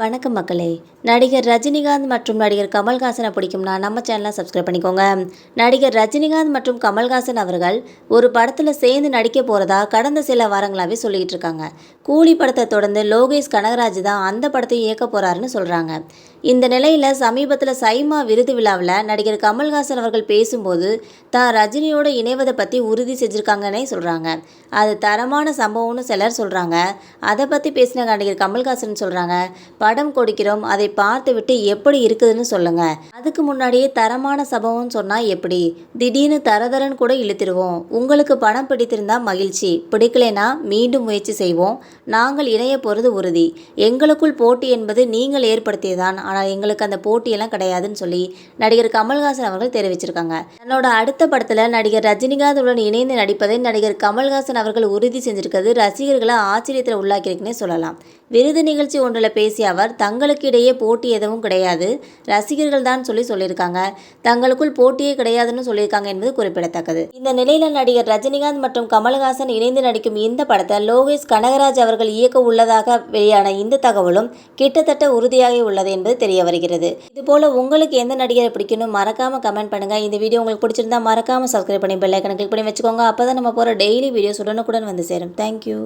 வணக்கம் மக்களே. நடிகர் ரஜினிகாந்த் மற்றும் நடிகர் கமல்ஹாசனை பிடிக்கும்னா நம்ம சேனலை சப்ஸ்கிரைப் பண்ணிக்கோங்க. நடிகர் ரஜினிகாந்த் மற்றும் கமல்ஹாசன் அவர்கள் ஒரு படத்தில் சேர்ந்து நடிக்க போகிறதா கடந்த சில வாரங்களாகவே சொல்லிகிட்டு இருக்காங்க. கூலி படத்தை தொடர்ந்து லோகேஷ் கனகராஜ் தான் அந்த படத்தையும் இயக்க போகிறாருன்னு சொல்கிறாங்க. இந்த நிலையில் சமீபத்தில் சைமா விருது விழாவில் நடிகர் கமல்ஹாசன் அவர்கள் பேசும்போது தான் ரஜினியோட இணைவதை பற்றி உறுதி செஞ்சுருக்காங்கன்னே சொல்கிறாங்க. அது தரமான சம்பவம்னு சிலர் சொல்கிறாங்க. அதை பற்றி பேசின நடிகர் கமல்ஹாசன் சொல்கிறாங்க, படம் கொடுக்கிறோம், அதை பார்த்து விட்டு எப்படி இருக்குதுன்னு சொல்லுங்க. அதுக்கு முன்னாடியே தரமான சம்பவம்னு சொன்னால் எப்படி? திடீர்னு தரதரன்னு கூட இழுத்துருவோம். உங்களுக்கு படம் பிடித்திருந்தா மகிழ்ச்சி, பிடிக்கலைன்னா மீண்டும் முயற்சி செய்வோம். நாங்கள் இணைய போகிறது உறுதி. எங்களுக்குள் போட்டி என்பது நீங்கள் ஏற்படுத்தியதான், ஆனால் எங்களுக்கு அந்த போட்டியெல்லாம் கிடையாதுன்னு சொல்லி நடிகர் கமல்ஹாசன் அவர்கள் தெரிவிச்சிருக்காங்க. தன்னோட அடுத்த படத்தில் நடிகர் ரஜினிகாந்துடன் இணைந்து நடிப்பதை நடிகர் கமல்ஹாசன் அவர்கள் உறுதி செஞ்சிருக்கிறது ரசிகர்களை ஆச்சரியத்தில் உள்ளாக்கியிருக்குன்னே சொல்லலாம். விருது நிகழ்ச்சி ஒன்றில் பேசிய அவர், தங்களுக்கு இடையே போட்டி எதுவும் கிடையாது, ரசிகர்கள் தான் சொல்லியிருக்காங்க. தங்களுக்குள் போட்டியே கிடையாதுன்னு சொல்லியிருக்காங்க என்பது குறிப்பிடத்தக்கது. இந்த நிலையில் நடிகர் ரஜினிகாந்த் மற்றும் கமல்ஹாசன் இணைந்து நடிக்கும் இந்த படத்தை லோகேஷ் கனகராஜ் அவர்கள் இயக்க உள்ளதாக வெளியான இந்த தகவலும் கிட்டத்தட்ட உறுதியாகி உள்ளது என்பது தெரிய வருகிறது. இதுபோல உங்களுக்கு எந்த நடிகரை பிடிக்கணும் மறக்காம கமெண்ட் பண்ணுங்க. இந்த வீடியோ உங்களுக்கு பிடிச்சிருந்தா மறக்காம சப்ஸ்கிரைப் பண்ணி பெல் ஐகானை கிளிக் பண்ணி வச்சுக்கோங்க. அப்பதான் நம்ம போற டெய்லி வீடியோஸ் உடனுக்குடன் வந்து சேரும். தேங்க்யூ.